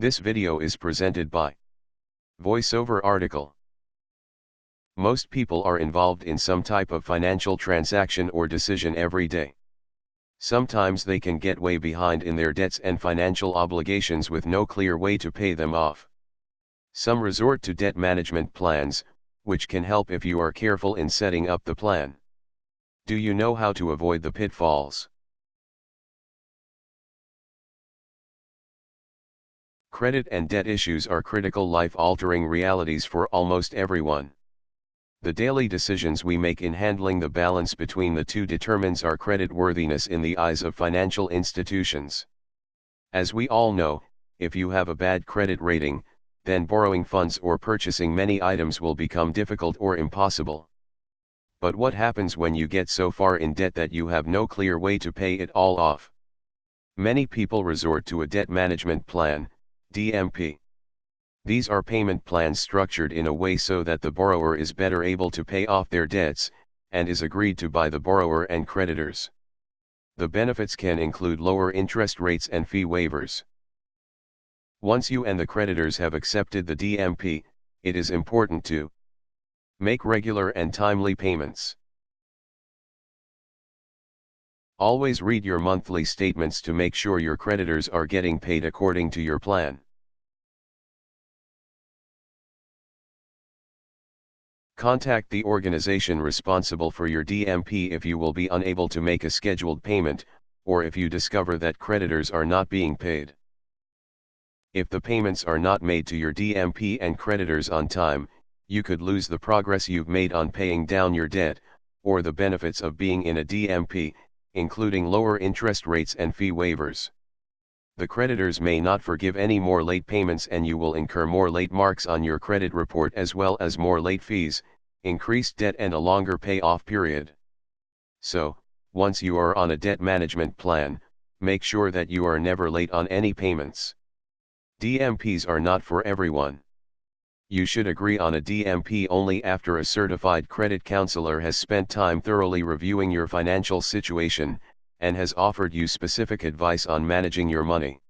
This video is presented by VoiceOver article. Most people are involved in some type of financial transaction or decision every day. Sometimes they can get way behind in their debts and financial obligations with no clear way to pay them off. Some resort to debt management plans, which can help if you are careful in setting up the plan. Do you know how to avoid the pitfalls? Credit and debt issues are critical life-altering realities for almost everyone. The daily decisions we make in handling the balance between the two determines our creditworthiness in the eyes of financial institutions. As we all know, if you have a bad credit rating, then borrowing funds or purchasing many items will become difficult or impossible. But what happens when you get so far in debt that you have no clear way to pay it all off? Many people resort to a debt management plan, DMP. These are payment plans structured in a way so that the borrower is better able to pay off their debts, and is agreed to by the borrower and creditors. The benefits can include lower interest rates and fee waivers. Once you and the creditors have accepted the DMP, it is important to make regular and timely payments. Always read your monthly statements to make sure your creditors are getting paid according to your plan. Contact the organization responsible for your DMP if you will be unable to make a scheduled payment, or if you discover that creditors are not being paid. If the payments are not made to your DMP and creditors on time, you could lose the progress you've made on paying down your debt, or the benefits of being in a DMP, including lower interest rates and fee waivers. The creditors may not forgive any more late payments and you will incur more late marks on your credit report as well as more late fees, increased debt and a longer payoff period. So, once you are on a debt management plan, make sure that you are never late on any payments. DMPs are not for everyone. You should agree on a DMP only after a certified credit counselor has spent time thoroughly reviewing your financial situation, and has offered you specific advice on managing your money.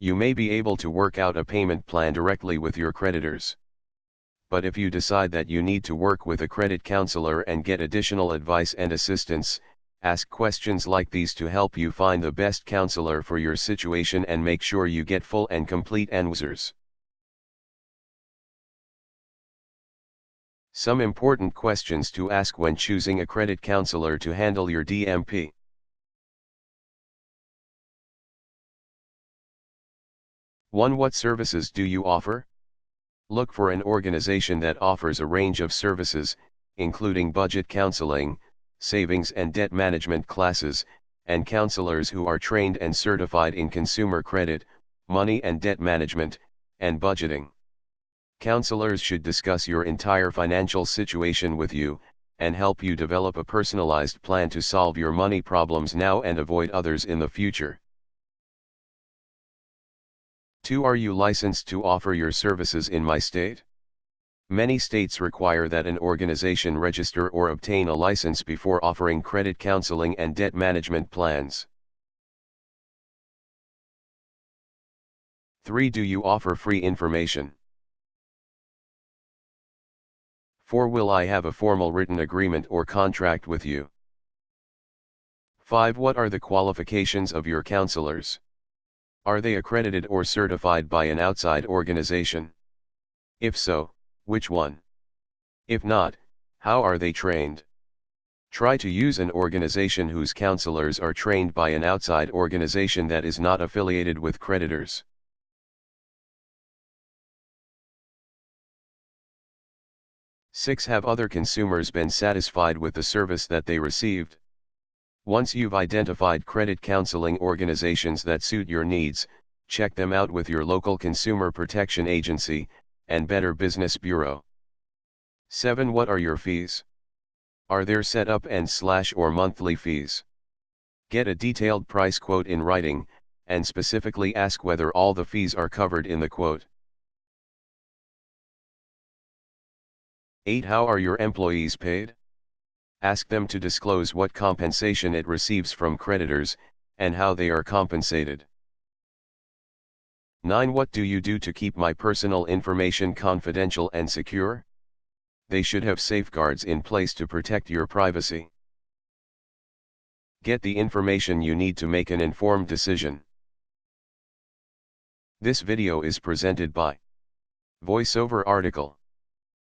You may be able to work out a payment plan directly with your creditors. But if you decide that you need to work with a credit counselor and get additional advice and assistance, ask questions like these to help you find the best counselor for your situation and make sure you get full and complete answers. Some important questions to ask when choosing a credit counselor to handle your DMP. What services do you offer? Look for an organization that offers a range of services, including budget counseling, savings and debt management classes, and counselors who are trained and certified in consumer credit, money and debt management, and budgeting. Counselors should discuss your entire financial situation with you, and help you develop a personalized plan to solve your money problems now and avoid others in the future. 2. Are you licensed to offer your services in my state? Many states require that an organization register or obtain a license before offering credit counseling and debt management plans. 3. Do you offer free information? 4. Will I have a formal written agreement or contract with you? 5. What are the qualifications of your counselors? Are they accredited or certified by an outside organization? If so, which one? If not, how are they trained? Try to use an organization whose counselors are trained by an outside organization that is not affiliated with creditors. Six. Have other consumers been satisfied with the service that they received? Once you've identified credit counseling organizations that suit your needs, check them out with your local consumer protection agency, and Better Business Bureau. 7. What are your fees? Are there setup and or monthly fees? Get a detailed price quote in writing, and specifically ask whether all the fees are covered in the quote. 8. How are your employees paid? Ask them to disclose what compensation it receives from creditors, and how they are compensated. 9. What do you do to keep my personal information confidential and secure? They should have safeguards in place to protect your privacy. Get the information you need to make an informed decision. This video is presented by VoiceOver article.